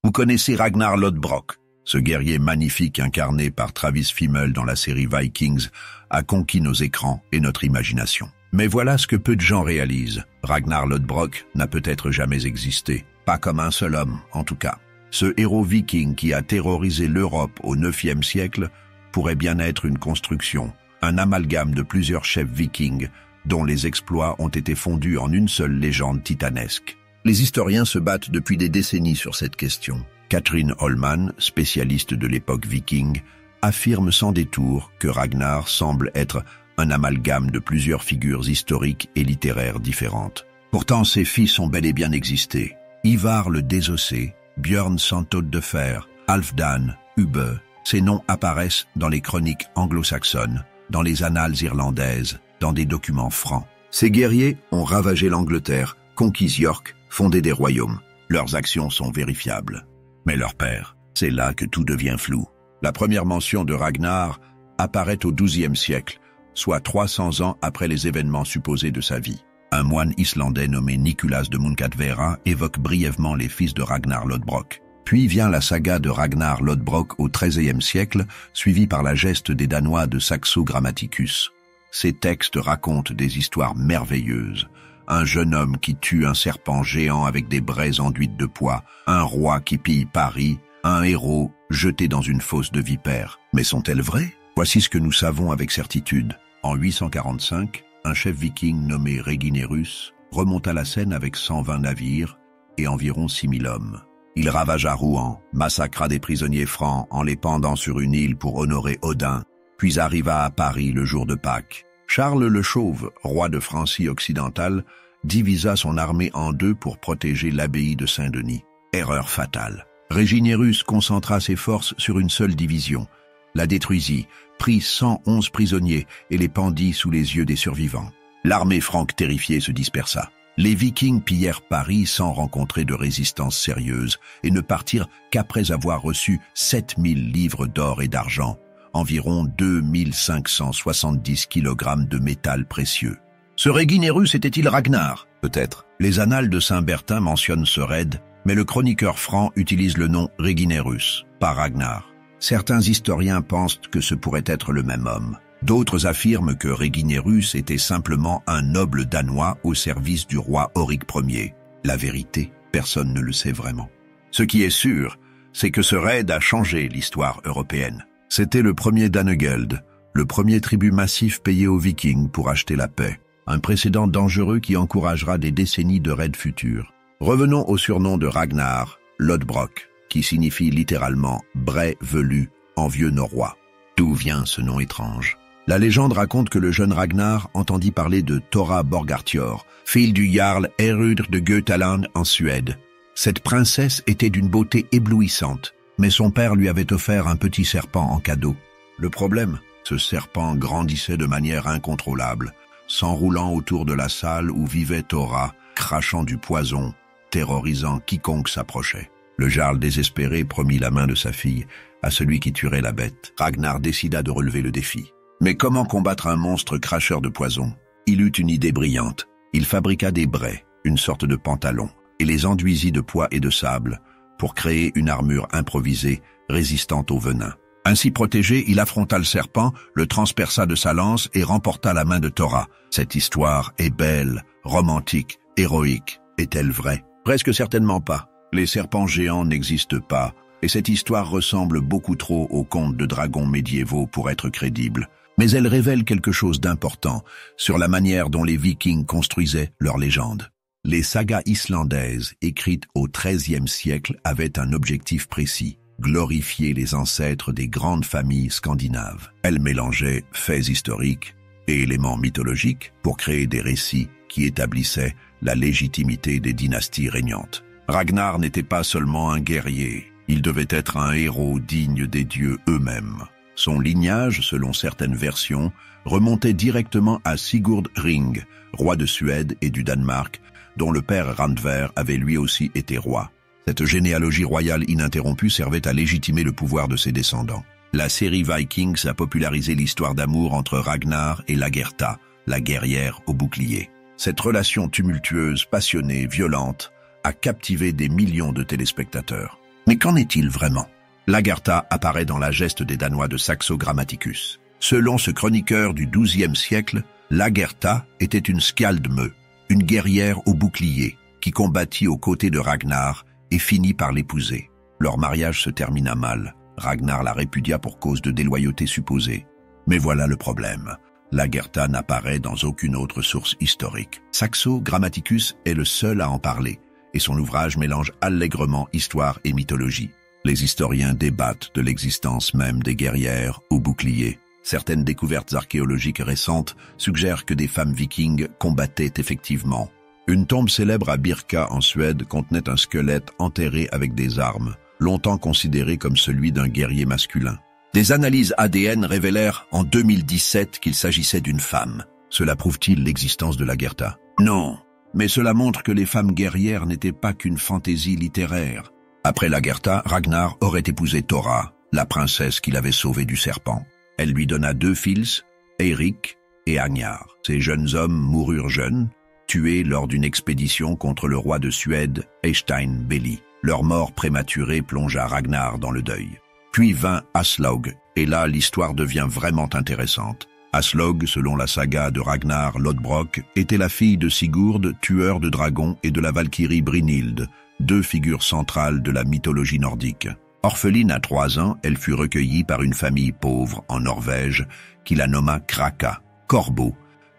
Vous connaissez Ragnar Lodbrok. Ce guerrier magnifique incarné par Travis Fimmel dans la série Vikings a conquis nos écrans et notre imagination. Mais voilà ce que peu de gens réalisent. Ragnar Lodbrok n'a peut-être jamais existé. Pas comme un seul homme, en tout cas. Ce héros viking qui a terrorisé l'Europe au IXe siècle pourrait bien être une construction, un amalgame de plusieurs chefs vikings dont les exploits ont été fondus en une seule légende titanesque. Les historiens se battent depuis des décennies sur cette question. Catherine Holman, spécialiste de l'époque viking, affirme sans détour que Ragnar semble être un amalgame de plusieurs figures historiques et littéraires différentes. Pourtant, ses fils ont bel et bien existé. Ivar le Désossé, Björn sans Tôte de Fer, Halfdan, Ubbe, ces noms apparaissent dans les chroniques anglo-saxonnes, dans les annales irlandaises, dans des documents francs. Ces guerriers ont ravagé l'Angleterre, conquis York, fondé des royaumes. Leurs actions sont vérifiables. Mais leur père, c'est là que tout devient flou. La première mention de Ragnar apparaît au XIIe siècle, soit 300 ans après les événements supposés de sa vie. Un moine islandais nommé Nicolas de Munkadvera évoque brièvement les fils de Ragnar Lodbrok. Puis vient la saga de Ragnar Lodbrok au XIIIe siècle, suivie par la geste des Danois de Saxo Grammaticus. Ces textes racontent des histoires merveilleuses. Un jeune homme qui tue un serpent géant avec des braises enduites de pois, un roi qui pille Paris, un héros jeté dans une fosse de vipères. Mais sont-elles vraies? Voici ce que nous savons avec certitude. En 845, un chef viking nommé Reginerus remonta la Seine avec 120 navires et environ 6000 hommes. Il ravagea Rouen, massacra des prisonniers francs en les pendant sur une île pour honorer Odin, puis arriva à Paris le jour de Pâques. Charles le Chauve, roi de Francie occidentale, divisa son armée en deux pour protéger l'abbaye de Saint-Denis. Erreur fatale. Reginerus concentra ses forces sur une seule division, la détruisit, prit 111 prisonniers et les pendit sous les yeux des survivants. L'armée franque terrifiée se dispersa. Les Vikings pillèrent Paris sans rencontrer de résistance sérieuse et ne partirent qu'après avoir reçu 7000 livres d'or et d'argent, environ 2570 kg de métal précieux. Ce Reginerus était-il Ragnar? Peut-être. Les annales de Saint-Bertin mentionnent ce raid, mais le chroniqueur franc utilise le nom Reginerus, pas Ragnar. Certains historiens pensent que ce pourrait être le même homme. D'autres affirment que Reginerus était simplement un noble danois au service du roi Auric Ier. La vérité, personne ne le sait vraiment. Ce qui est sûr, c'est que ce raid a changé l'histoire européenne. C'était le premier Danegeld, le premier tribut massif payé aux Vikings pour acheter la paix. Un précédent dangereux qui encouragera des décennies de raids futurs. Revenons au surnom de Ragnar, Lodbrok, qui signifie littéralement « brais velu » en vieux norrois. D'où vient ce nom étrange? La légende raconte que le jeune Ragnar entendit parler de Thora Borgartjord, fille du jarl Erudur de Götaland en Suède. Cette princesse était d'une beauté éblouissante, mais son père lui avait offert un petit serpent en cadeau. Le problème, ce serpent grandissait de manière incontrôlable, s'enroulant autour de la salle où vivait Thora, crachant du poison, terrorisant quiconque s'approchait. Le jarl désespéré promit la main de sa fille à celui qui tuerait la bête. Ragnar décida de relever le défi. Mais comment combattre un monstre cracheur de poison? Il eut une idée brillante. Il fabriqua des braies, une sorte de pantalon, et les enduisit de pois et de sable pour créer une armure improvisée résistante au venin. Ainsi protégé, il affronta le serpent, le transperça de sa lance et remporta la main de Thora. Cette histoire est belle, romantique, héroïque. Est-elle vraie? Presque certainement pas. Les serpents géants n'existent pas, et cette histoire ressemble beaucoup trop aux contes de dragons médiévaux pour être crédible. Mais elle révèle quelque chose d'important sur la manière dont les Vikings construisaient leurs légendes. Les sagas islandaises, écrites au XIIIe siècle, avaient un objectif précis: glorifier les ancêtres des grandes familles scandinaves. Elles mélangeaient faits historiques et éléments mythologiques pour créer des récits qui établissaient la légitimité des dynasties régnantes. Ragnar n'était pas seulement un guerrier, il devait être un héros digne des dieux eux-mêmes. Son lignage, selon certaines versions, remontait directement à Sigurd Ring, roi de Suède et du Danemark, dont le père Randver avait lui aussi été roi. Cette généalogie royale ininterrompue servait à légitimer le pouvoir de ses descendants. La série Vikings a popularisé l'histoire d'amour entre Ragnar et Lagertha, la guerrière au bouclier. Cette relation tumultueuse, passionnée, violente, a captivé des millions de téléspectateurs. Mais qu'en est-il vraiment? Lagertha apparaît dans la geste des Danois de Saxo Grammaticus. Selon ce chroniqueur du XIIe siècle, Lagertha était une skaldmö, une guerrière au bouclier, qui combattit aux côtés de Ragnar et finit par l'épouser. Leur mariage se termina mal. Ragnar la répudia pour cause de déloyauté supposée. Mais voilà le problème. Lagertha n'apparaît dans aucune autre source historique. Saxo Grammaticus est le seul à en parler, et son ouvrage mélange allègrement histoire et mythologie. Les historiens débattent de l'existence même des guerrières au bouclier. Certaines découvertes archéologiques récentes suggèrent que des femmes vikings combattaient effectivement. Une tombe célèbre à Birka en Suède contenait un squelette enterré avec des armes, longtemps considéré comme celui d'un guerrier masculin. Des analyses ADN révélèrent en 2017 qu'il s'agissait d'une femme. Cela prouve-t-il l'existence de Lagertha? Non, mais cela montre que les femmes guerrières n'étaient pas qu'une fantaisie littéraire. Après Lagertha, Ragnar aurait épousé Thora, la princesse qu'il avait sauvée du serpent. Elle lui donna 2 fils, Eirik et Agnar. Ces jeunes hommes moururent jeunes, tués lors d'une expédition contre le roi de Suède, Eystein Belli. Leur mort prématurée plongea Ragnar dans le deuil. Puis vint Aslaug, et là l'histoire devient vraiment intéressante. Aslaug, selon la saga de Ragnar Lodbrok, était la fille de Sigurd, tueur de dragons, et de la valkyrie Brynhild, 2 figures centrales de la mythologie nordique. Orpheline à 3 ans, elle fut recueillie par une famille pauvre en Norvège qui la nomma Kraka, corbeau,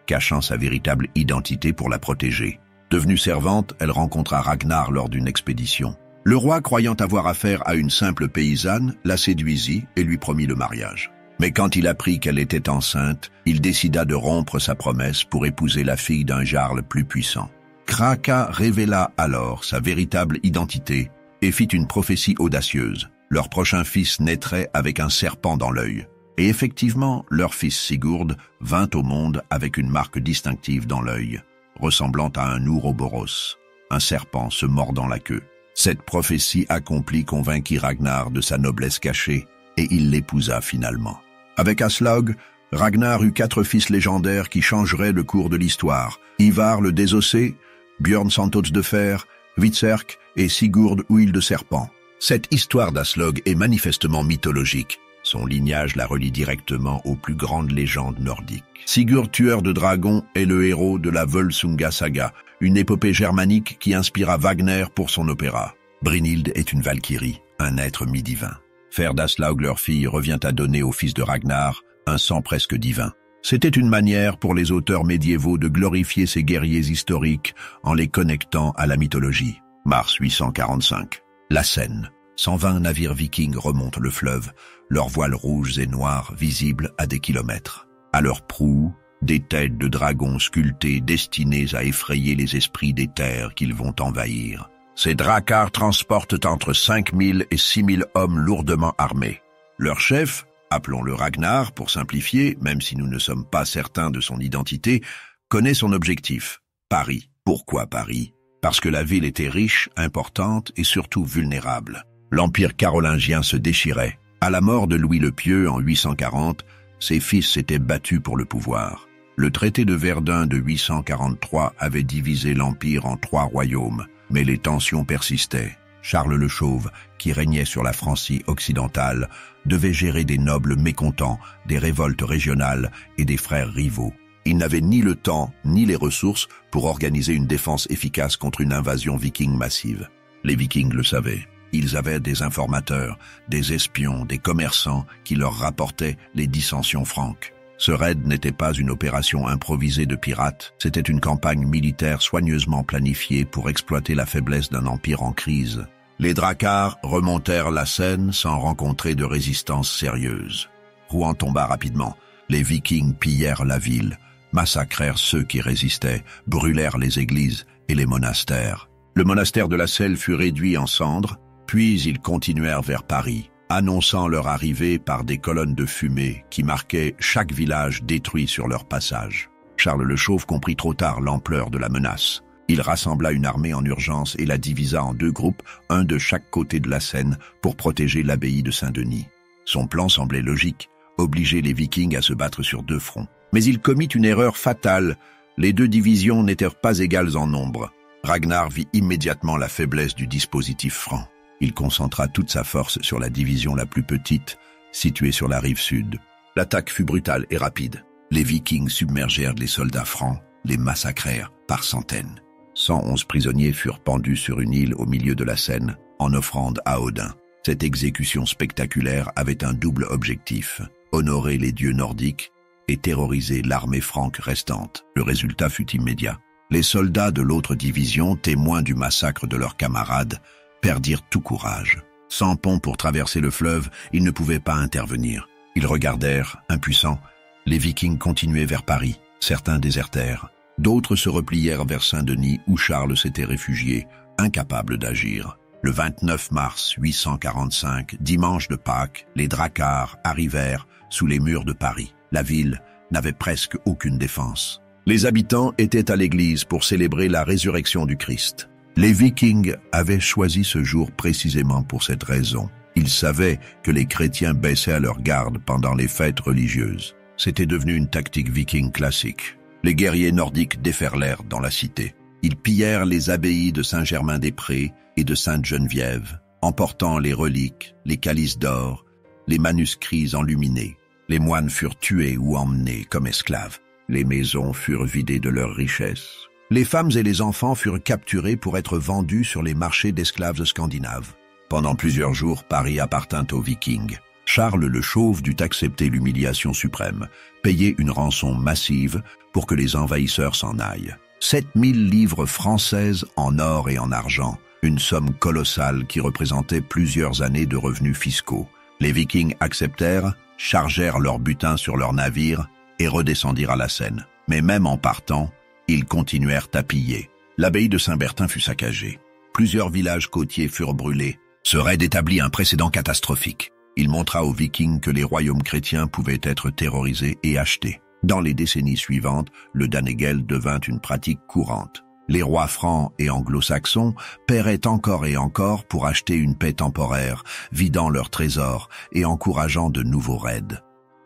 cachant sa véritable identité pour la protéger. Devenue servante, elle rencontra Ragnar lors d'une expédition. Le roi, croyant avoir affaire à une simple paysanne, la séduisit et lui promit le mariage. Mais quand il apprit qu'elle était enceinte, il décida de rompre sa promesse pour épouser la fille d'un jarl plus puissant. Kraka révéla alors sa véritable identité et fit une prophétie audacieuse. Leur prochain fils naîtrait avec un serpent dans l'œil. Et effectivement, leur fils Sigurd vint au monde avec une marque distinctive dans l'œil, ressemblant à un ouroboros, un serpent se mordant la queue. Cette prophétie accomplie convainquit Ragnar de sa noblesse cachée, et il l'épousa finalement. Avec Aslaug, Ragnar eut 4 fils légendaires qui changeraient le cours de l'histoire. Ivar le Désossé, Björn Santots de Fer, Hvitserk et Sigurd Huile de Serpent. Cette histoire d'Aslaug est manifestement mythologique. Son lignage la relie directement aux plus grandes légendes nordiques. Sigurd, tueur de dragons, est le héros de la Völsunga saga, une épopée germanique qui inspira Wagner pour son opéra. Brynhild est une valkyrie, un être mi-divin. Faire d'Aslaug leur fille revient à donner au fils de Ragnar un sang presque divin. C'était une manière pour les auteurs médiévaux de glorifier ces guerriers historiques en les connectant à la mythologie. Mars 845. La Seine. 120 navires vikings remontent le fleuve, leurs voiles rouges et noirs visibles à des kilomètres. À leur proue, des têtes de dragons sculptées destinées à effrayer les esprits des terres qu'ils vont envahir. Ces dracars transportent entre 5000 et 6000 hommes lourdement armés. Leur chef, appelons-le Ragnar pour simplifier, même si nous ne sommes pas certains de son identité, connaît son objectif, Paris. Pourquoi Paris? Parce que la ville était riche, importante et surtout vulnérable. L'empire carolingien se déchirait. À la mort de Louis le Pieux en 840, ses fils s'étaient battus pour le pouvoir. Le traité de Verdun de 843 avait divisé l'empire en 3 royaumes, mais les tensions persistaient. Charles le Chauve, qui régnait sur la Francie occidentale, devait gérer des nobles mécontents, des révoltes régionales et des frères rivaux. Il n'avait ni le temps ni les ressources pour organiser une défense efficace contre une invasion viking massive. Les Vikings le savaient. Ils avaient des informateurs, des espions, des commerçants qui leur rapportaient les dissensions franques. Ce raid n'était pas une opération improvisée de pirates, c'était une campagne militaire soigneusement planifiée pour exploiter la faiblesse d'un empire en crise. Les dracars remontèrent la Seine sans rencontrer de résistance sérieuse. Rouen tomba rapidement. Les Vikings pillèrent la ville, massacrèrent ceux qui résistaient, brûlèrent les églises et les monastères. Le monastère de la Selle fut réduit en cendres, puis ils continuèrent vers Paris, annonçant leur arrivée par des colonnes de fumée qui marquaient chaque village détruit sur leur passage. Charles le Chauve comprit trop tard l'ampleur de la menace. Il rassembla une armée en urgence et la divisa en 2 groupes, un de chaque côté de la Seine, pour protéger l'abbaye de Saint-Denis. Son plan semblait logique, obliger les Vikings à se battre sur 2 fronts. Mais il commit une erreur fatale. Les 2 divisions n'étaient pas égales en nombre. Ragnar vit immédiatement la faiblesse du dispositif franc. Il concentra toute sa force sur la division la plus petite, située sur la rive sud. L'attaque fut brutale et rapide. Les Vikings submergèrent les soldats francs, les massacrèrent par centaines. 111 prisonniers furent pendus sur une île au milieu de la Seine, en offrande à Odin. Cette exécution spectaculaire avait un double objectif, honorer les dieux nordiques et terroriser l'armée franque restante. Le résultat fut immédiat. Les soldats de l'autre division, témoins du massacre de leurs camarades, perdirent tout courage. Sans pont pour traverser le fleuve, ils ne pouvaient pas intervenir. Ils regardèrent, impuissants. Les Vikings continuaient vers Paris. Certains désertèrent. D'autres se replièrent vers Saint-Denis où Charles s'était réfugié, incapable d'agir. Le 29 mars 845, dimanche de Pâques, les Dracars arrivèrent sous les murs de Paris. La ville n'avait presque aucune défense. Les habitants étaient à l'église pour célébrer la résurrection du Christ. Les Vikings avaient choisi ce jour précisément pour cette raison. Ils savaient que les chrétiens baissaient à leur garde pendant les fêtes religieuses. C'était devenu une tactique viking classique. Les guerriers nordiques déferlèrent dans la cité. Ils pillèrent les abbayes de Saint-Germain-des-Prés et de Sainte-Geneviève, emportant les reliques, les calices d'or, les manuscrits enluminés. Les moines furent tués ou emmenés comme esclaves. Les maisons furent vidées de leurs richesses. Les femmes et les enfants furent capturés pour être vendus sur les marchés d'esclaves scandinaves. Pendant plusieurs jours, Paris appartint aux Vikings. Charles le Chauve dut accepter l'humiliation suprême, payer une rançon massive pour que les envahisseurs s'en aillent. 7000 livres françaises en or et en argent, une somme colossale qui représentait plusieurs années de revenus fiscaux. Les Vikings acceptèrent, chargèrent leur butin sur leurs navires et redescendirent à la Seine. Mais même en partant, ils continuèrent à piller. L'abbaye de Saint-Bertin fut saccagée. Plusieurs villages côtiers furent brûlés. Ce raid établit un précédent catastrophique. Il montra aux Vikings que les royaumes chrétiens pouvaient être terrorisés et achetés. Dans les décennies suivantes, le Danegeld devint une pratique courante. Les rois francs et anglo-saxons paieraient encore et encore pour acheter une paix temporaire, vidant leurs trésors et encourageant de nouveaux raids.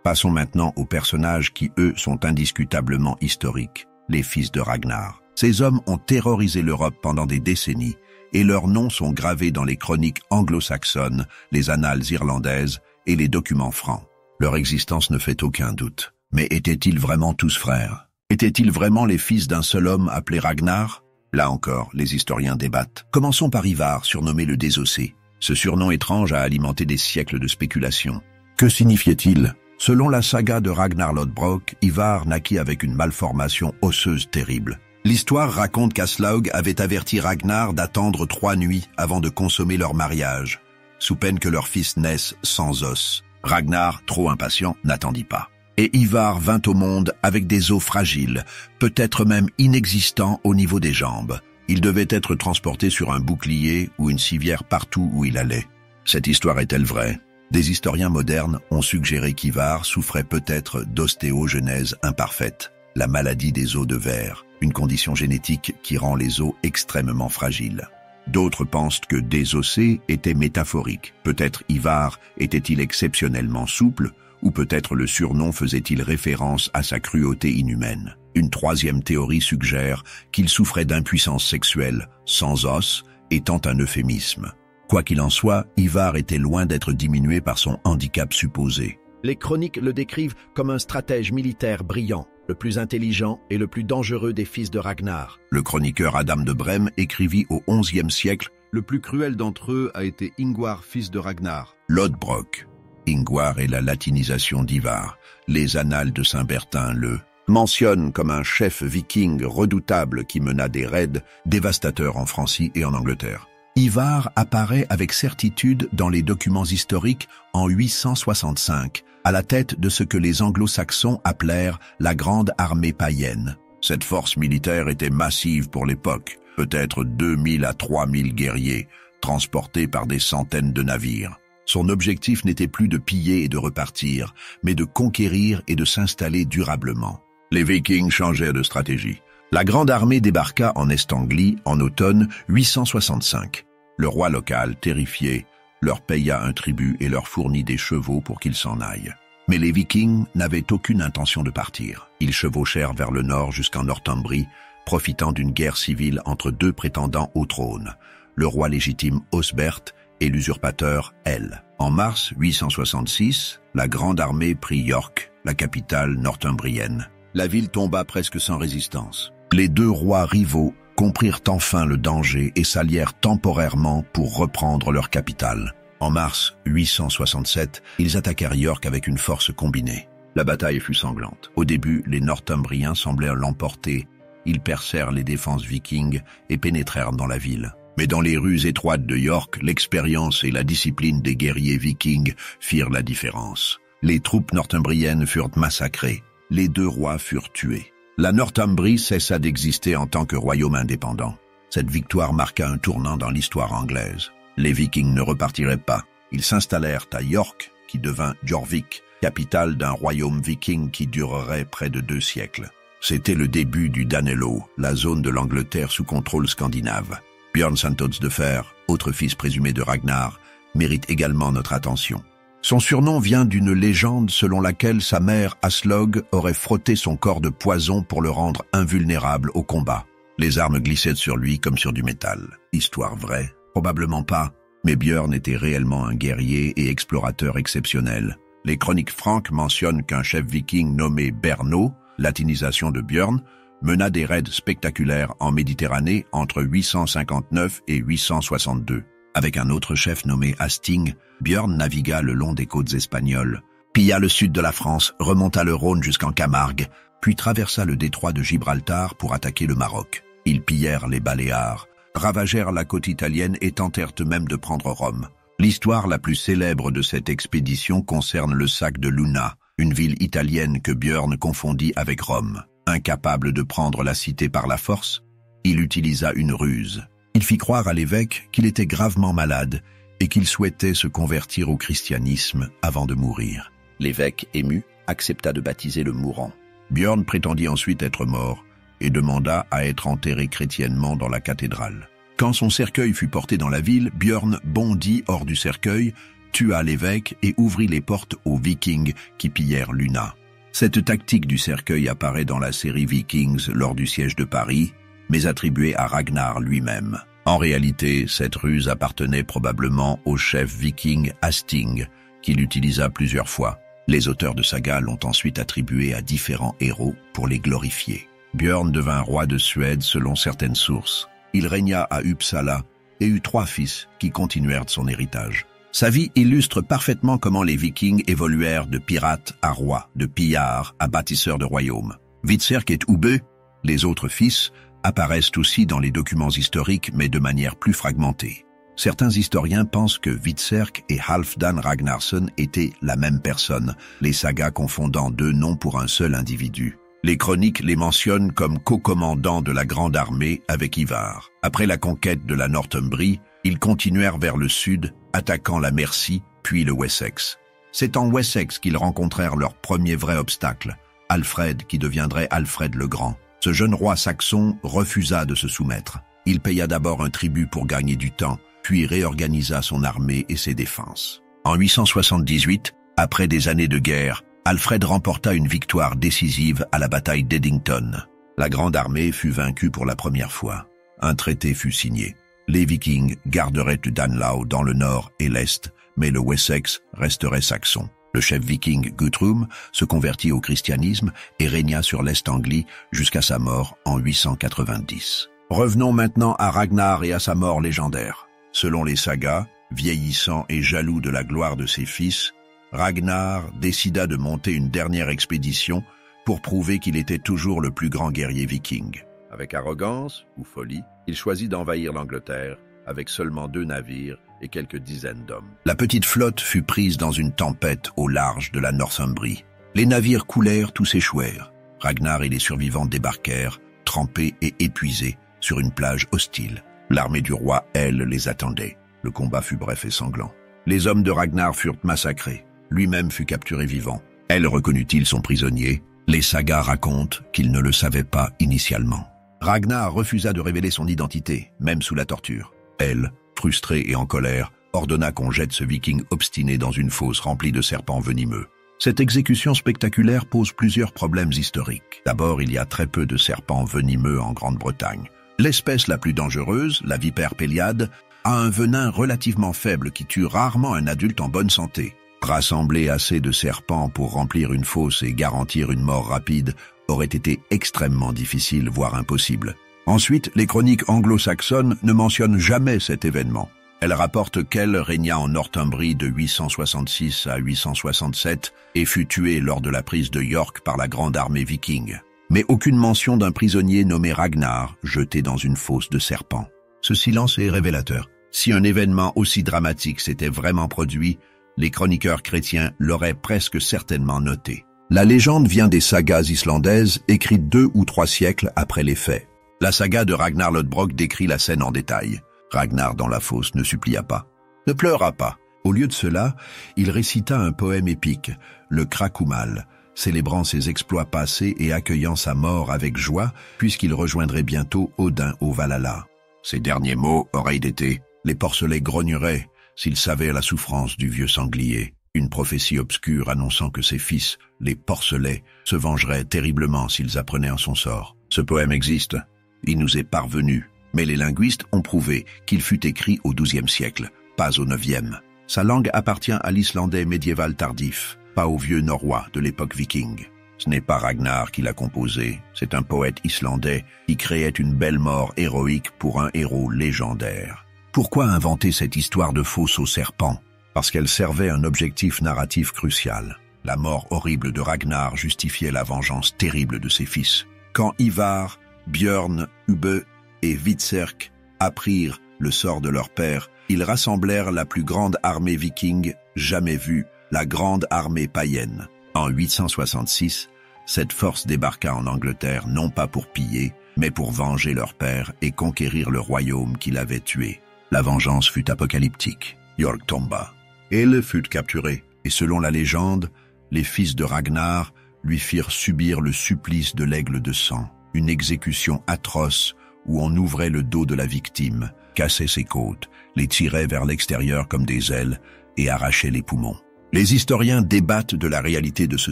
Passons maintenant aux personnages qui, eux, sont indiscutablement historiques, les fils de Ragnar. Ces hommes ont terrorisé l'Europe pendant des décennies, et leurs noms sont gravés dans les chroniques anglo-saxonnes, les annales irlandaises et les documents francs. Leur existence ne fait aucun doute. Mais étaient-ils vraiment tous frères? Étaient-ils vraiment les fils d'un seul homme appelé Ragnar? Là encore, les historiens débattent. Commençons par Ivar, surnommé le Désossé. Ce surnom étrange a alimenté des siècles de spéculations. Que signifiait-il? Selon la saga de Ragnar Lodbrok, Ivar naquit avec une malformation osseuse terrible. L'histoire raconte qu'Aslaug avait averti Ragnar d'attendre 3 nuits avant de consommer leur mariage, sous peine que leur fils naisse sans os. Ragnar, trop impatient, n'attendit pas. Et Ivar vint au monde avec des os fragiles, peut-être même inexistants au niveau des jambes. Il devait être transporté sur un bouclier ou une civière partout où il allait. Cette histoire est-elle vraie? Des historiens modernes ont suggéré qu'Ivar souffrait peut-être d'ostéogenèse imparfaite, la maladie des os de verre, une condition génétique qui rend les os extrêmement fragiles. D'autres pensent que désosser était métaphorique. Peut-être Ivar était-il exceptionnellement souple, ou peut-être le surnom faisait-il référence à sa cruauté inhumaine. Une troisième théorie suggère qu'il souffrait d'impuissance sexuelle, sans os, étant un euphémisme. Quoi qu'il en soit, Ivar était loin d'être diminué par son handicap supposé. Les chroniques le décrivent comme un stratège militaire brillant, le plus intelligent et le plus dangereux des fils de Ragnar. Le chroniqueur Adam de Brême écrivit au XIe siècle « Le plus cruel d'entre eux a été Ingvar, fils de Ragnar. » Lodbrok. Ingvar est la latinisation d'Ivar. Les annales de Saint-Bertin le mentionnent comme un chef viking redoutable qui mena des raids dévastateurs en Francie et en Angleterre. Ivar apparaît avec certitude dans les documents historiques en 865, à la tête de ce que les anglo-saxons appelèrent la Grande Armée païenne. Cette force militaire était massive pour l'époque, peut-être 2000 à 3000 guerriers, transportés par des centaines de navires. Son objectif n'était plus de piller et de repartir, mais de conquérir et de s'installer durablement. Les Vikings changèrent de stratégie. La Grande Armée débarqua en Est-Anglie en automne 865. Le roi local, terrifié, leur paya un tribut et leur fournit des chevaux pour qu'ils s'en aillent. Mais les Vikings n'avaient aucune intention de partir. Ils chevauchèrent vers le nord jusqu'en Northumbrie, profitant d'une guerre civile entre deux prétendants au trône, le roi légitime Osbert et l'usurpateur L. En mars 866, la Grande Armée prit York, la capitale northumbrienne. La ville tomba presque sans résistance. Les deux rois rivaux comprirent enfin le danger et s'allièrent temporairement pour reprendre leur capitale. En mars 867, ils attaquèrent York avec une force combinée. La bataille fut sanglante. Au début, les Northumbriens semblèrent l'emporter. Ils percèrent les défenses vikings et pénétrèrent dans la ville. Mais dans les rues étroites de York, l'expérience et la discipline des guerriers vikings firent la différence. Les troupes northumbriennes furent massacrées. Les deux rois furent tués. La Northumbrie cessa d'exister en tant que royaume indépendant. Cette victoire marqua un tournant dans l'histoire anglaise. Les Vikings ne repartiraient pas. Ils s'installèrent à York, qui devint Jorvik, capitale d'un royaume viking qui durerait près de 2 siècles. C'était le début du Danello, la zone de l'Angleterre sous contrôle scandinave. Björn Santots de Fer, autre fils présumé de Ragnar, mérite également notre attention. Son surnom vient d'une légende selon laquelle sa mère Aslog aurait frotté son corps de poison pour le rendre invulnérable au combat. Les armes glissaient sur lui comme sur du métal. Histoire vraie? Probablement pas, mais Björn était réellement un guerrier et explorateur exceptionnel. Les chroniques franques mentionnent qu'un chef viking nommé Berno, latinisation de Björn, mena des raids spectaculaires en Méditerranée entre 859 et 862. Avec un autre chef nommé Hasting, Björn navigua le long des côtes espagnoles, pilla le sud de la France, remonta le Rhône jusqu'en Camargue, puis traversa le détroit de Gibraltar pour attaquer le Maroc. Ils pillèrent les Baléares, ravagèrent la côte italienne et tentèrent eux-mêmes de prendre Rome. L'histoire la plus célèbre de cette expédition concerne le sac de Luna, une ville italienne que Björn confondit avec Rome. Incapable de prendre la cité par la force, il utilisa une ruse. Il fit croire à l'évêque qu'il était gravement malade et qu'il souhaitait se convertir au christianisme avant de mourir. L'évêque, ému, accepta de baptiser le mourant. Björn prétendit ensuite être mort et demanda à être enterré chrétiennement dans la cathédrale. Quand son cercueil fut porté dans la ville, Björn bondit hors du cercueil, tua l'évêque et ouvrit les portes aux Vikings qui pillèrent Luna. Cette tactique du cercueil apparaît dans la série Vikings lors du siège de Paris, mais attribuée à Ragnar lui-même. En réalité, cette ruse appartenait probablement au chef viking Hasting, qui l'utilisa plusieurs fois. Les auteurs de sagas l'ont ensuite attribué à différents héros pour les glorifier. Björn devint roi de Suède selon certaines sources. Il régna à Uppsala et eut 3 fils qui continuèrent son héritage. Sa vie illustre parfaitement comment les Vikings évoluèrent de pirates à rois, de pillards à bâtisseurs de royaumes. Hvitserk et Ubbe, les autres fils, apparaissent aussi dans les documents historiques mais de manière plus fragmentée. Certains historiens pensent que Hvitserk et Halfdan Ragnarsson étaient la même personne, les sagas confondant 2 noms pour un seul individu. Les chroniques les mentionnent comme co-commandants de la Grande Armée avec Ivar. Après la conquête de la Northumbrie, ils continuèrent vers le sud, attaquant la Mercie, puis le Wessex. C'est en Wessex qu'ils rencontrèrent leur premier vrai obstacle, Alfred qui deviendrait Alfred le Grand. Ce jeune roi saxon refusa de se soumettre. Il paya d'abord un tribut pour gagner du temps, puis réorganisa son armée et ses défenses. En 878, après des années de guerre, Alfred remporta une victoire décisive à la bataille d'Eddington. La Grande Armée fut vaincue pour la première fois. Un traité fut signé. Les Vikings garderaient Danelaw dans le nord et l'est, mais le Wessex resterait saxon. Le chef viking Guthrum se convertit au christianisme et régna sur l'Est-Anglie jusqu'à sa mort en 890. Revenons maintenant à Ragnar et à sa mort légendaire. Selon les sagas, vieillissant et jaloux de la gloire de ses fils, Ragnar décida de monter une dernière expédition pour prouver qu'il était toujours le plus grand guerrier viking. Avec arrogance ou folie, il choisit d'envahir l'Angleterre avec seulement 2 navires et quelques dizaines d'hommes. La petite flotte fut prise dans une tempête au large de la Northumbrie. Les navires coulèrent, tous échouèrent. Ragnar et les survivants débarquèrent, trempés et épuisés, sur une plage hostile. L'armée du roi, elle, les attendait. Le combat fut bref et sanglant. Les hommes de Ragnar furent massacrés. Lui-même fut capturé vivant. Elle reconnut-il son prisonnier? Les sagas racontent qu'il ne le savait pas initialement. Ragnar refusa de révéler son identité, même sous la torture. Elle, frustrée et en colère, ordonna qu'on jette ce viking obstiné dans une fosse remplie de serpents venimeux. Cette exécution spectaculaire pose plusieurs problèmes historiques. D'abord, il y a très peu de serpents venimeux en Grande-Bretagne. L'espèce la plus dangereuse, la vipère péliade, a un venin relativement faible qui tue rarement un adulte en bonne santé. Rassembler assez de serpents pour remplir une fosse et garantir une mort rapide aurait été extrêmement difficile, voire impossible. Ensuite, les chroniques anglo-saxonnes ne mentionnent jamais cet événement. Elles rapportent qu'elle régna en Northumbrie de 866 à 867 et fut tuée lors de la prise de York par la grande armée viking. Mais aucune mention d'un prisonnier nommé Ragnar, jeté dans une fosse de serpents. Ce silence est révélateur. Si un événement aussi dramatique s'était vraiment produit, les chroniqueurs chrétiens l'auraient presque certainement noté. La légende vient des sagas islandaises écrites 2 ou 3 siècles après les faits. La saga de Ragnar Lodbrok décrit la scène en détail. Ragnar dans la fosse ne supplia pas, ne pleura pas. Au lieu de cela, il récita un poème épique, le Krakumal, célébrant ses exploits passés et accueillant sa mort avec joie, puisqu'il rejoindrait bientôt Odin au Valhalla. Ses derniers mots auraient été « Les porcelets grogneraient s'ils savaient la souffrance du vieux sanglier », une prophétie obscure annonçant que ses fils, les porcelets, se vengeraient terriblement s'ils apprenaient en son sort. Ce poème existe, il nous est parvenu, mais les linguistes ont prouvé qu'il fut écrit au XIIe siècle, pas au IXe. Sa langue appartient à l'islandais médiéval tardif, pas au vieux norrois de l'époque viking. Ce n'est pas Ragnar qui l'a composé, c'est un poète islandais qui créait une belle mort héroïque pour un héros légendaire. Pourquoi inventer cette histoire de fosse aux serpents? Parce qu'elle servait un objectif narratif crucial. La mort horrible de Ragnar justifiait la vengeance terrible de ses fils. Quand Ivar, Björn, Ubbe et Hvitserk apprirent le sort de leur père, ils rassemblèrent la plus grande armée viking jamais vue, la grande armée païenne. En 866, cette force débarqua en Angleterre non pas pour piller, mais pour venger leur père et conquérir le royaume qu'il avait tué. La vengeance fut apocalyptique. York tomba. Il fut capturé, et selon la légende, les fils de Ragnar lui firent subir le supplice de l'aigle de sang, une exécution atroce où on ouvrait le dos de la victime, cassait ses côtes, les tirait vers l'extérieur comme des ailes et arrachait les poumons. Les historiens débattent de la réalité de ce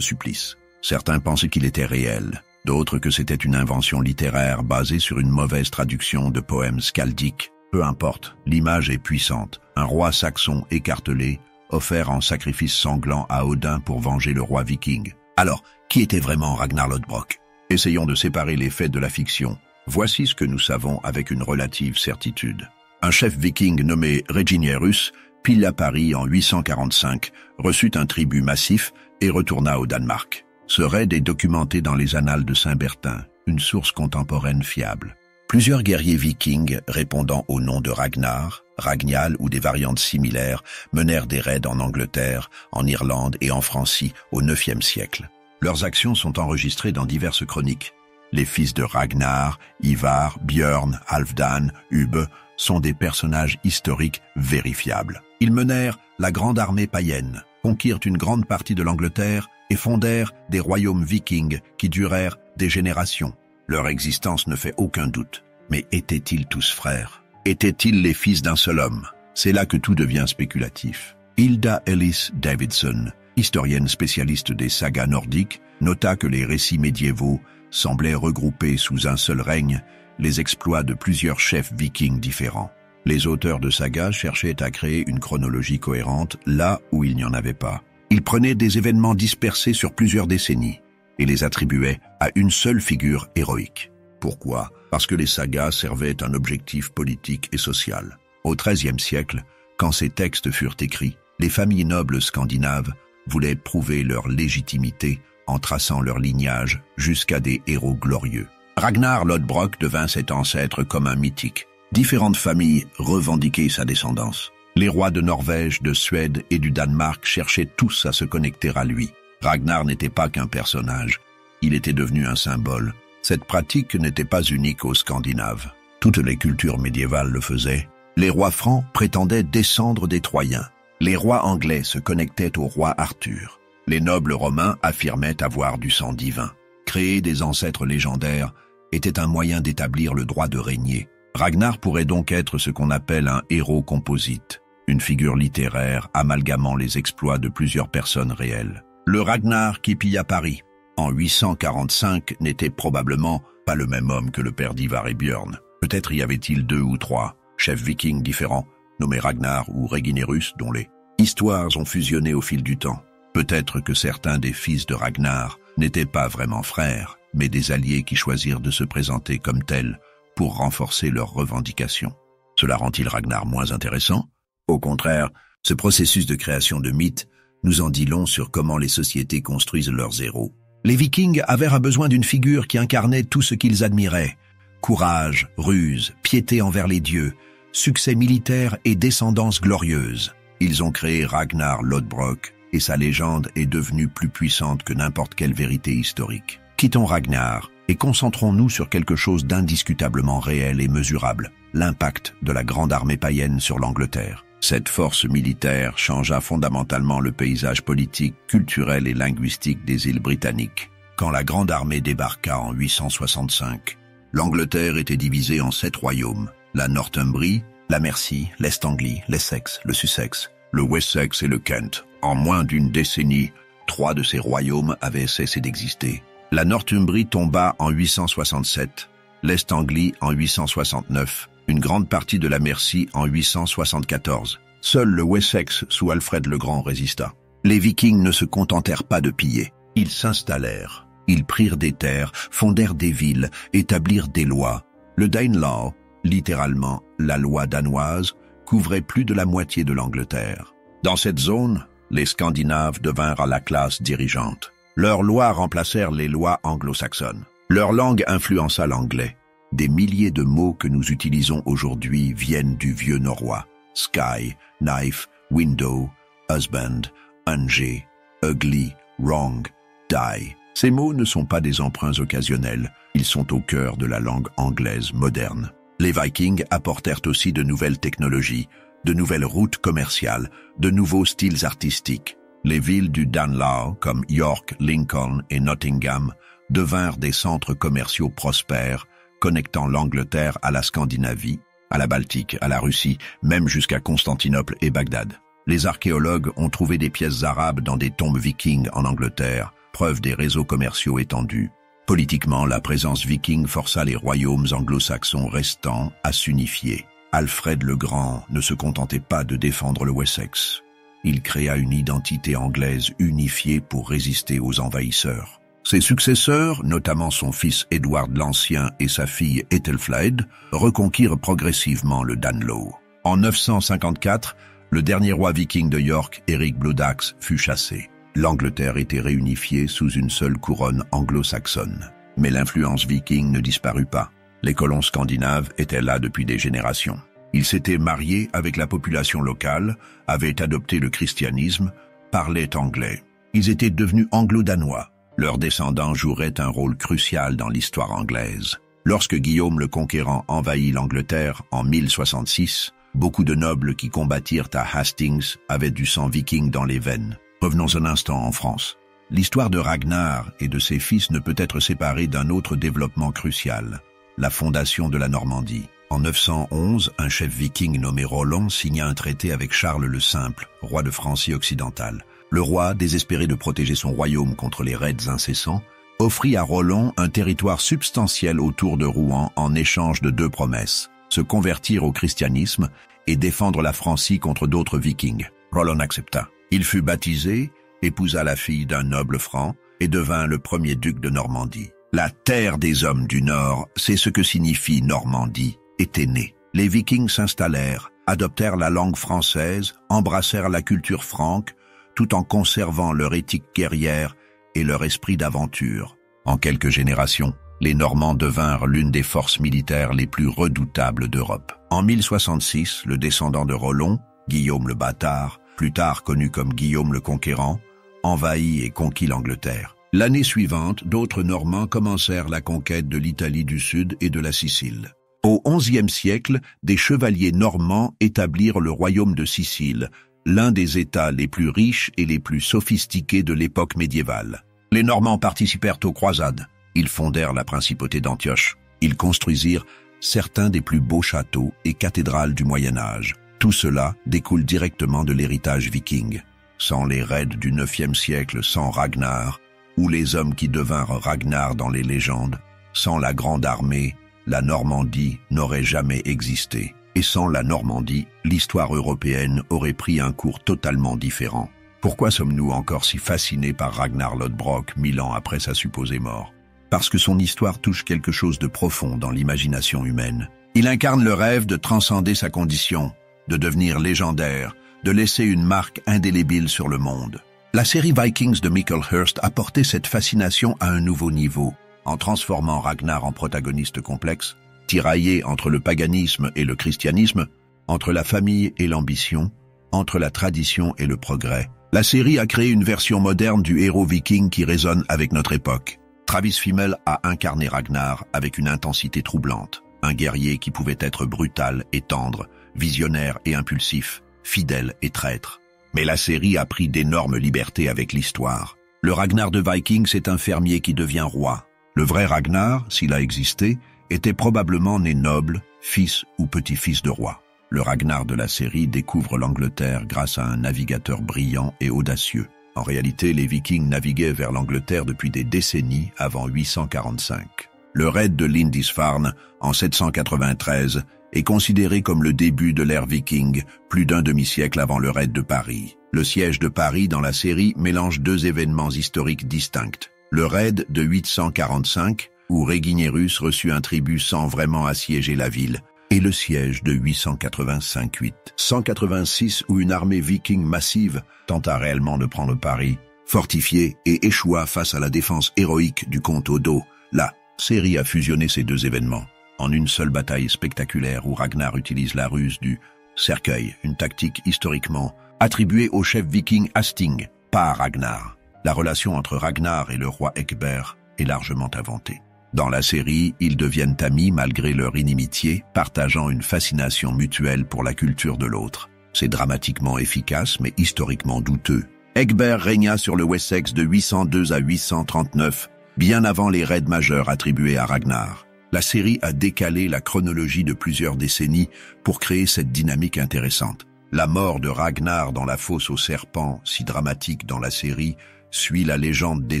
supplice. Certains pensaient qu'il était réel, d'autres que c'était une invention littéraire basée sur une mauvaise traduction de poèmes scaldiques. Peu importe, l'image est puissante. Un roi saxon écartelé, offert en sacrifice sanglant à Odin pour venger le roi viking. Alors, qui était vraiment Ragnar Lodbrok? Essayons de séparer les faits de la fiction. Voici ce que nous savons avec une relative certitude. Un chef viking nommé Reginierus pilla Paris en 845, reçut un tribut massif et retourna au Danemark. Ce raid est documenté dans les annales de Saint-Bertin, une source contemporaine fiable. Plusieurs guerriers vikings répondant au nom de Ragnar, Ragnall ou des variantes similaires menèrent des raids en Angleterre, en Irlande et en Francie au IXe siècle. Leurs actions sont enregistrées dans diverses chroniques. Les fils de Ragnar, Ivar, Björn, Halfdan, Ubbe sont des personnages historiques vérifiables. Ils menèrent la grande armée païenne, conquirent une grande partie de l'Angleterre et fondèrent des royaumes vikings qui durèrent des générations. Leur existence ne fait aucun doute. Mais étaient-ils tous frères? Étaient-ils les fils d'un seul homme? C'est là que tout devient spéculatif. Hilda Ellis Davidson, historienne spécialiste des sagas nordiques, nota que les récits médiévaux semblaient regrouper sous un seul règne les exploits de plusieurs chefs vikings différents. Les auteurs de sagas cherchaient à créer une chronologie cohérente là où il n'y en avait pas. Ils prenaient des événements dispersés sur plusieurs décennies et les attribuaient à une seule figure héroïque. Pourquoi? Parce que les sagas servaient un objectif politique et social. Au XIIIe siècle, quand ces textes furent écrits, les familles nobles scandinaves voulaient prouver leur légitimité en traçant leur lignage jusqu'à des héros glorieux. Ragnar Lodbrok devint cet ancêtre commun mythique. Différentes familles revendiquaient sa descendance. Les rois de Norvège, de Suède et du Danemark cherchaient tous à se connecter à lui. Ragnar n'était pas qu'un personnage, il était devenu un symbole. Cette pratique n'était pas unique aux Scandinaves. Toutes les cultures médiévales le faisaient. Les rois francs prétendaient descendre des Troyens. Les rois anglais se connectaient au roi Arthur. Les nobles romains affirmaient avoir du sang divin. Créer des ancêtres légendaires était un moyen d'établir le droit de régner. Ragnar pourrait donc être ce qu'on appelle un héros composite, une figure littéraire amalgamant les exploits de plusieurs personnes réelles. Le Ragnar qui pilla Paris en 845 n'était probablement pas le même homme que le père d'Ivar et Björn. Peut-être y avait-il 2 ou 3 chefs vikings différents, nommé Ragnar ou Reginerus, dont les histoires ont fusionné au fil du temps. Peut-être que certains des fils de Ragnar n'étaient pas vraiment frères, mais des alliés qui choisirent de se présenter comme tels pour renforcer leurs revendications. Cela rend-il Ragnar moins intéressant? Au contraire, ce processus de création de mythes nous en dit long sur comment les sociétés construisent leurs héros. Les Vikings avaient besoin d'une figure qui incarnait tout ce qu'ils admiraient. Courage, ruse, piété envers les dieux, succès militaire et descendance glorieuse. Ils ont créé Ragnar Lodbrok et sa légende est devenue plus puissante que n'importe quelle vérité historique. Quittons Ragnar et concentrons-nous sur quelque chose d'indiscutablement réel et mesurable, l'impact de la grande armée païenne sur l'Angleterre. Cette force militaire changea fondamentalement le paysage politique, culturel et linguistique des îles britanniques. Quand la grande armée débarqua en 865, l'Angleterre était divisée en 7 royaumes, la Northumbrie, la Mercie, l'Est Anglie, l'Essex, le Sussex, le Wessex et le Kent. En moins d'une décennie, 3 de ces royaumes avaient cessé d'exister. La Northumbrie tomba en 867, l'Est Anglie en 869, une grande partie de la Mercie en 874. Seul le Wessex sous Alfred le Grand résista. Les Vikings ne se contentèrent pas de piller. Ils s'installèrent. Ils prirent des terres, fondèrent des villes, établirent des lois. Le Danelaw, littéralement la loi danoise, couvrait plus de la moitié de l'Angleterre. Dans cette zone, les Scandinaves devinrent à la classe dirigeante. Leurs lois remplacèrent les lois anglo-saxonnes. Leur langue influença l'anglais. Des milliers de mots que nous utilisons aujourd'hui viennent du vieux norrois. Sky, knife, window, husband, unge, ugly, wrong, die. Ces mots ne sont pas des emprunts occasionnels, ils sont au cœur de la langue anglaise moderne. Les Vikings apportèrent aussi de nouvelles technologies, de nouvelles routes commerciales, de nouveaux styles artistiques. Les villes du Danelaw, comme York, Lincoln et Nottingham, devinrent des centres commerciaux prospères, connectant l'Angleterre à la Scandinavie, à la Baltique, à la Russie, même jusqu'à Constantinople et Bagdad. Les archéologues ont trouvé des pièces arabes dans des tombes vikings en Angleterre, preuve des réseaux commerciaux étendus. Politiquement, la présence viking força les royaumes anglo-saxons restants à s'unifier. Alfred le Grand ne se contentait pas de défendre le Wessex. Il créa une identité anglaise unifiée pour résister aux envahisseurs. Ses successeurs, notamment son fils Édouard l'Ancien et sa fille Æthelflæd, reconquirent progressivement le Danelaw. En 954, le dernier roi viking de York, Éric Bloodaxe, fut chassé. L'Angleterre était réunifiée sous une seule couronne anglo-saxonne. Mais l'influence viking ne disparut pas. Les colons scandinaves étaient là depuis des générations. Ils s'étaient mariés avec la population locale, avaient adopté le christianisme, parlaient anglais. Ils étaient devenus anglo-danois. Leurs descendants joueraient un rôle crucial dans l'histoire anglaise. Lorsque Guillaume le Conquérant envahit l'Angleterre en 1066, beaucoup de nobles qui combattirent à Hastings avaient du sang viking dans les veines. Revenons un instant en France. L'histoire de Ragnar et de ses fils ne peut être séparée d'un autre développement crucial, la fondation de la Normandie. En 911, un chef viking nommé Roland signa un traité avec Charles le Simple, roi de Francie occidentale. Le roi, désespéré de protéger son royaume contre les raids incessants, offrit à Roland un territoire substantiel autour de Rouen en échange de 2 promesses, se convertir au christianisme et défendre la Francie contre d'autres vikings. Roland accepta. Il fut baptisé, épousa la fille d'un noble franc et devint le premier duc de Normandie. La terre des hommes du Nord, c'est ce que signifie Normandie, était née. Les Vikings s'installèrent, adoptèrent la langue française, embrassèrent la culture franque, tout en conservant leur éthique guerrière et leur esprit d'aventure. En quelques générations, les Normands devinrent l'une des forces militaires les plus redoutables d'Europe. En 1066, le descendant de Roland, Guillaume le Bâtard, plus tard connu comme Guillaume le Conquérant, envahit et conquit l'Angleterre. L'année suivante, d'autres Normands commencèrent la conquête de l'Italie du Sud et de la Sicile. Au XIe siècle, des chevaliers normands établirent le royaume de Sicile, l'un des États les plus riches et les plus sophistiqués de l'époque médiévale. Les Normands participèrent aux croisades. Ils fondèrent la principauté d'Antioche. Ils construisirent certains des plus beaux châteaux et cathédrales du Moyen-Âge. Tout cela découle directement de l'héritage viking. Sans les raids du IXe siècle, sans Ragnar, ou les hommes qui devinrent Ragnar dans les légendes, sans la grande armée, la Normandie n'aurait jamais existé. Et sans la Normandie, l'histoire européenne aurait pris un cours totalement différent. Pourquoi sommes-nous encore si fascinés par Ragnar Lodbrok 1000 ans après sa supposée mort? Parce que son histoire touche quelque chose de profond dans l'imagination humaine. Il incarne le rêve de transcender sa condition, de devenir légendaire, de laisser une marque indélébile sur le monde. La série Vikings de Michael Hirst a porté cette fascination à un nouveau niveau, en transformant Ragnar en protagoniste complexe, tiraillé entre le paganisme et le christianisme, entre la famille et l'ambition, entre la tradition et le progrès. La série a créé une version moderne du héros viking qui résonne avec notre époque. Travis Fimmel a incarné Ragnar avec une intensité troublante, un guerrier qui pouvait être brutal et tendre, visionnaire et impulsif, fidèle et traître. Mais la série a pris d'énormes libertés avec l'histoire. Le Ragnar de Vikings est un fermier qui devient roi. Le vrai Ragnar, s'il a existé, était probablement né noble, fils ou petit-fils de roi. Le Ragnar de la série découvre l'Angleterre grâce à un navigateur brillant et audacieux. En réalité, les Vikings naviguaient vers l'Angleterre depuis des décennies avant 845. Le raid de Lindisfarne, en 793, est considéré comme le début de l'ère viking, plus d'un demi-siècle avant le raid de Paris. Le siège de Paris dans la série mélange deux événements historiques distincts. Le raid de 845, où Réginiérus reçut un tribut sans vraiment assiéger la ville, et le siège de 885-8. 186 où une armée viking massive tenta réellement de prendre Paris, fortifiée et échoua face à la défense héroïque du comte Odo. La série a fusionné ces deux événements en une seule bataille spectaculaire où Ragnar utilise la ruse du cercueil, une tactique historiquement attribuée au chef viking Hasting, pas à Ragnar. La relation entre Ragnar et le roi Ecgbert est largement inventée. Dans la série, ils deviennent amis malgré leur inimitié, partageant une fascination mutuelle pour la culture de l'autre. C'est dramatiquement efficace, mais historiquement douteux. Ecgbert régna sur le Wessex de 802 à 839, bien avant les raids majeurs attribués à Ragnar. La série a décalé la chronologie de plusieurs décennies pour créer cette dynamique intéressante. La mort de Ragnar dans la fosse aux serpents, si dramatique dans la série, suit la légende des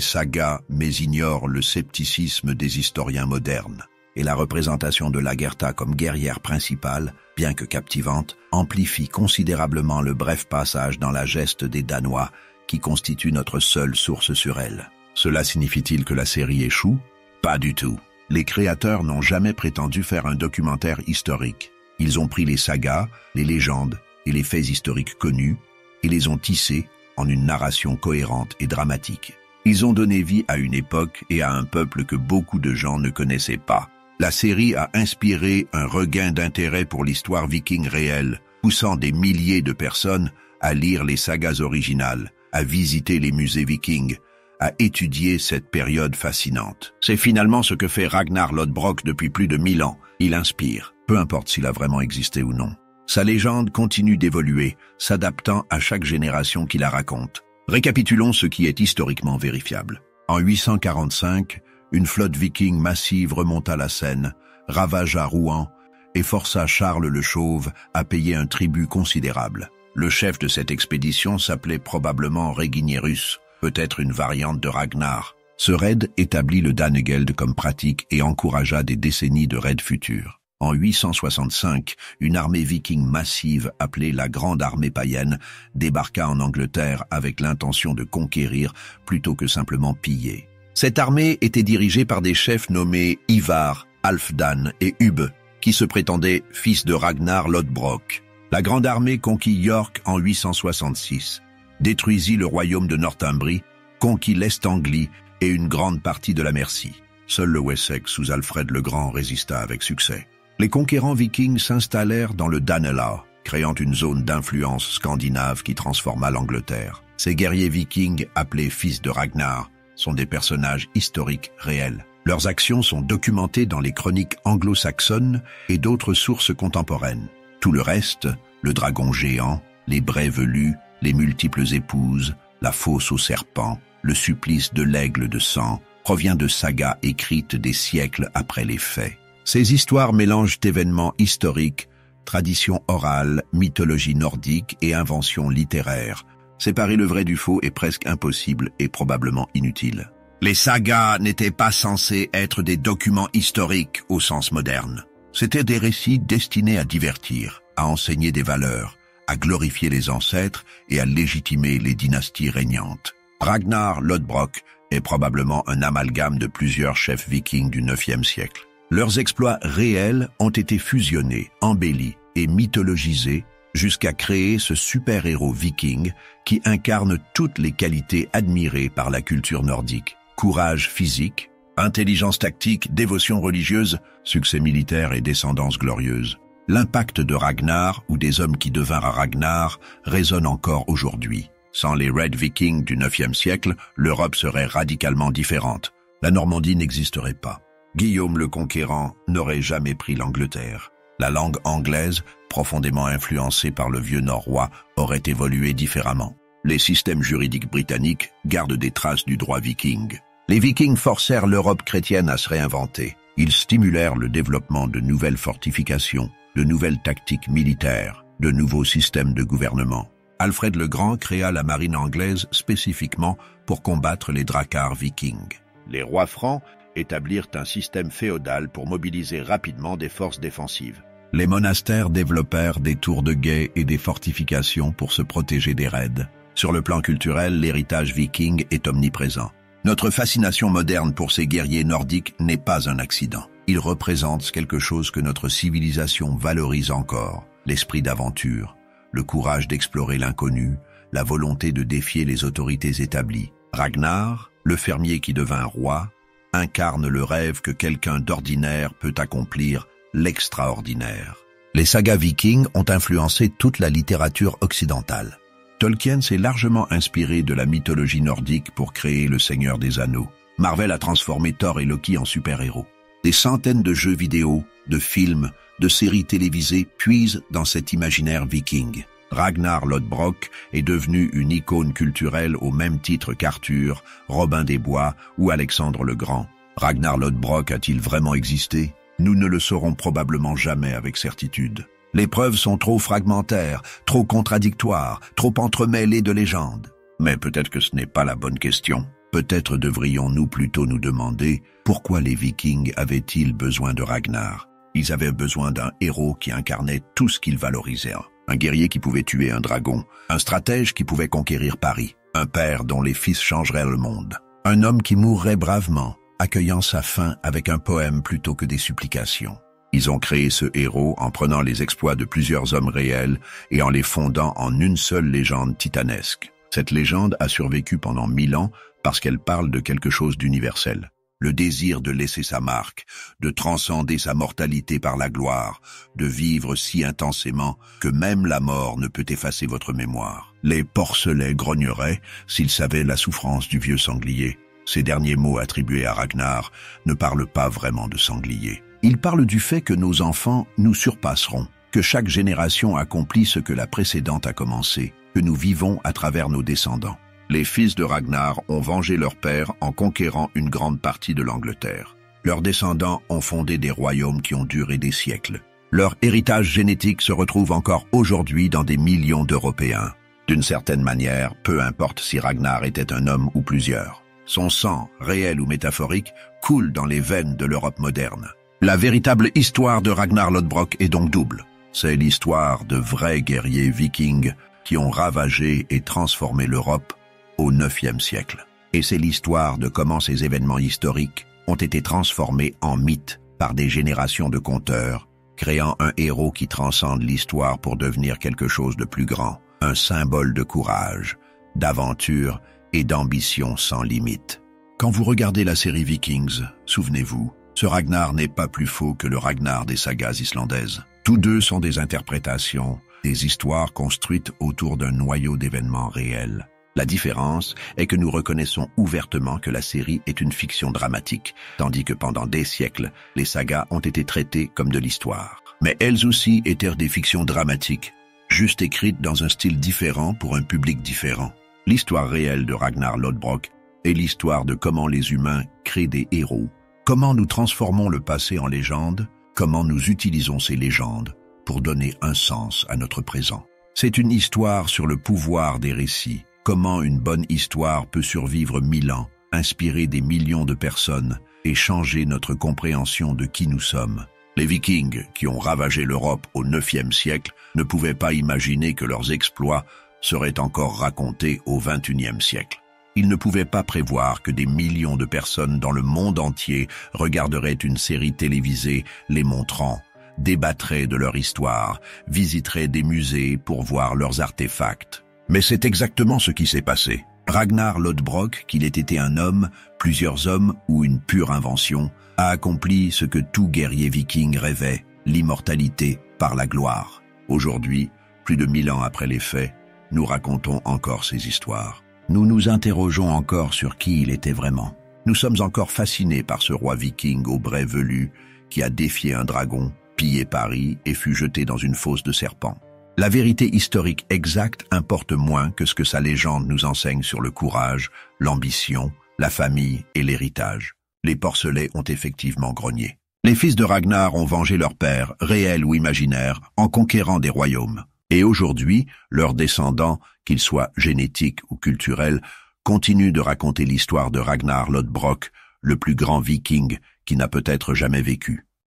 sagas mais ignore le scepticisme des historiens modernes. Et la représentation de Lagertha comme guerrière principale, bien que captivante, amplifie considérablement le bref passage dans la geste des Danois qui constitue notre seule source sur elle. Cela signifie-t-il que la série échoue? Pas du tout. Les créateurs n'ont jamais prétendu faire un documentaire historique. Ils ont pris les sagas, les légendes et les faits historiques connus et les ont tissés en une narration cohérente et dramatique. Ils ont donné vie à une époque et à un peuple que beaucoup de gens ne connaissaient pas. La série a inspiré un regain d'intérêt pour l'histoire viking réelle, poussant des milliers de personnes à lire les sagas originales, à visiter les musées vikings, à étudier cette période fascinante. C'est finalement ce que fait Ragnar Lodbrok depuis plus de 1000 ans. Il inspire, peu importe s'il a vraiment existé ou non. Sa légende continue d'évoluer, s'adaptant à chaque génération qui la raconte. Récapitulons ce qui est historiquement vérifiable. En 845, une flotte viking massive remonta la Seine, ravagea Rouen et força Charles le Chauve à payer un tribut considérable. Le chef de cette expédition s'appelait probablement Réginiérus, peut-être une variante de Ragnar. Ce raid établit le Danegeld comme pratique et encouragea des décennies de raids futurs. En 865, une armée viking massive appelée la Grande Armée païenne débarqua en Angleterre avec l'intention de conquérir plutôt que simplement piller. Cette armée était dirigée par des chefs nommés Ivar, Halfdan et Ubbe, qui se prétendaient fils de Ragnar Lodbrok. La Grande Armée conquit York en 866, détruisit le royaume de Northumbrie, conquit l'Est-Anglie et une grande partie de la Mercie. Seul le Wessex sous Alfred le Grand résista avec succès. Les conquérants vikings s'installèrent dans le Danelaw, créant une zone d'influence scandinave qui transforma l'Angleterre. Ces guerriers vikings, appelés fils de Ragnar, sont des personnages historiques réels. Leurs actions sont documentées dans les chroniques anglo-saxonnes et d'autres sources contemporaines. Tout le reste, le dragon géant, les brais velus, les multiples épouses, la fosse aux serpents, le supplice de l'aigle de sang, provient de sagas écrites des siècles après les faits. Ces histoires mélangent événements historiques, traditions orales, mythologie nordique et inventions littéraires. Séparer le vrai du faux est presque impossible et probablement inutile. Les sagas n'étaient pas censés être des documents historiques au sens moderne. C'étaient des récits destinés à divertir, à enseigner des valeurs, à glorifier les ancêtres et à légitimer les dynasties régnantes. Ragnar Lodbrok est probablement un amalgame de plusieurs chefs vikings du IXe siècle. Leurs exploits réels ont été fusionnés, embellis et mythologisés jusqu'à créer ce super-héros viking qui incarne toutes les qualités admirées par la culture nordique. Courage physique, intelligence tactique, dévotion religieuse, succès militaire et descendance glorieuse. L'impact de Ragnar ou des hommes qui devinrent Ragnar résonne encore aujourd'hui. Sans les Red Vikings du IXe siècle, l'Europe serait radicalement différente. La Normandie n'existerait pas. Guillaume le Conquérant n'aurait jamais pris l'Angleterre. La langue anglaise, profondément influencée par le vieux norrois, aurait évolué différemment. Les systèmes juridiques britanniques gardent des traces du droit viking. Les Vikings forcèrent l'Europe chrétienne à se réinventer. Ils stimulèrent le développement de nouvelles fortifications, de nouvelles tactiques militaires, de nouveaux systèmes de gouvernement. Alfred le Grand créa la marine anglaise spécifiquement pour combattre les dracars vikings. Les rois francs établirent un système féodal pour mobiliser rapidement des forces défensives. Les monastères développèrent des tours de guet et des fortifications pour se protéger des raids. Sur le plan culturel, l'héritage viking est omniprésent. Notre fascination moderne pour ces guerriers nordiques n'est pas un accident. Ils représentent quelque chose que notre civilisation valorise encore, l'esprit d'aventure, le courage d'explorer l'inconnu, la volonté de défier les autorités établies. Ragnar, le fermier qui devint roi, incarne le rêve que quelqu'un d'ordinaire peut accomplir, l'extraordinaire. Les sagas vikings ont influencé toute la littérature occidentale. Tolkien s'est largement inspiré de la mythologie nordique pour créer Le Seigneur des Anneaux. Marvel a transformé Thor et Loki en super-héros. Des centaines de jeux vidéo, de films, de séries télévisées puisent dans cet imaginaire viking. Ragnar Lodbrok est devenu une icône culturelle au même titre qu'Arthur, Robin des Bois ou Alexandre le Grand. Ragnar Lodbrok a-t-il vraiment existé? Nous ne le saurons probablement jamais avec certitude. Les preuves sont trop fragmentaires, trop contradictoires, trop entremêlées de légendes. Mais peut-être que ce n'est pas la bonne question. Peut-être devrions-nous plutôt nous demander pourquoi les Vikings avaient-ils besoin de Ragnar? Ils avaient besoin d'un héros qui incarnait tout ce qu'ils valorisaient. Un guerrier qui pouvait tuer un dragon, un stratège qui pouvait conquérir Paris, un père dont les fils changeraient le monde, un homme qui mourrait bravement, accueillant sa fin avec un poème plutôt que des supplications. Ils ont créé ce héros en prenant les exploits de plusieurs hommes réels et en les fondant en une seule légende titanesque. Cette légende a survécu pendant 1000 ans parce qu'elle parle de quelque chose d'universel. Le désir de laisser sa marque, de transcender sa mortalité par la gloire, de vivre si intensément que même la mort ne peut effacer votre mémoire. Les porcelets grogneraient s'ils savaient la souffrance du vieux sanglier. Ces derniers mots attribués à Ragnar ne parlent pas vraiment de sanglier. Ils parlent du fait que nos enfants nous surpasseront, que chaque génération accomplit ce que la précédente a commencé, que nous vivons à travers nos descendants. Les fils de Ragnar ont vengé leur père en conquérant une grande partie de l'Angleterre. Leurs descendants ont fondé des royaumes qui ont duré des siècles. Leur héritage génétique se retrouve encore aujourd'hui dans des millions d'Européens. D'une certaine manière, peu importe si Ragnar était un homme ou plusieurs. Son sang, réel ou métaphorique, coule dans les veines de l'Europe moderne. La véritable histoire de Ragnar Lodbrok est donc double. C'est l'histoire de vrais guerriers vikings qui ont ravagé et transformé l'Europe au IXe siècle. Et c'est l'histoire de comment ces événements historiques ont été transformés en mythes par des générations de conteurs, créant un héros qui transcende l'histoire pour devenir quelque chose de plus grand, un symbole de courage, d'aventure et d'ambition sans limite. Quand vous regardez la série Vikings, souvenez-vous, ce Ragnar n'est pas plus faux que le Ragnar des sagas islandaises. Tous deux sont des interprétations, des histoires construites autour d'un noyau d'événements réels. La différence est que nous reconnaissons ouvertement que la série est une fiction dramatique, tandis que pendant des siècles, les sagas ont été traitées comme de l'histoire. Mais elles aussi étaient des fictions dramatiques, juste écrites dans un style différent pour un public différent. L'histoire réelle de Ragnar Lodbrok est l'histoire de comment les humains créent des héros, comment nous transformons le passé en légende, comment nous utilisons ces légendes pour donner un sens à notre présent. C'est une histoire sur le pouvoir des récits, comment une bonne histoire peut survivre 1000 ans, inspirer des millions de personnes et changer notre compréhension de qui nous sommes. Les Vikings, qui ont ravagé l'Europe au IXe siècle, ne pouvaient pas imaginer que leurs exploits seraient encore racontés au XXIe siècle. Ils ne pouvaient pas prévoir que des millions de personnes dans le monde entier regarderaient une série télévisée les montrant, débattraient de leur histoire, visiteraient des musées pour voir leurs artefacts. Mais c'est exactement ce qui s'est passé. Ragnar Lodbrok, qu'il ait été un homme, plusieurs hommes ou une pure invention, a accompli ce que tout guerrier viking rêvait, l'immortalité par la gloire. Aujourd'hui, plus de 1000 ans après les faits, nous racontons encore ces histoires. Nous nous interrogeons encore sur qui il était vraiment. Nous sommes encore fascinés par ce roi viking au brais velu qui a défié un dragon, pillé Paris et fut jeté dans une fosse de serpents. La vérité historique exacte importe moins que ce que sa légende nous enseigne sur le courage, l'ambition, la famille et l'héritage. Les porcelets ont effectivement grogné. Les fils de Ragnar ont vengé leur père, réel ou imaginaire, en conquérant des royaumes. Et aujourd'hui, leurs descendants, qu'ils soient génétiques ou culturels, continuent de raconter l'histoire de Ragnar Lodbrok, le plus grand viking qui n'a peut-être jamais vécu.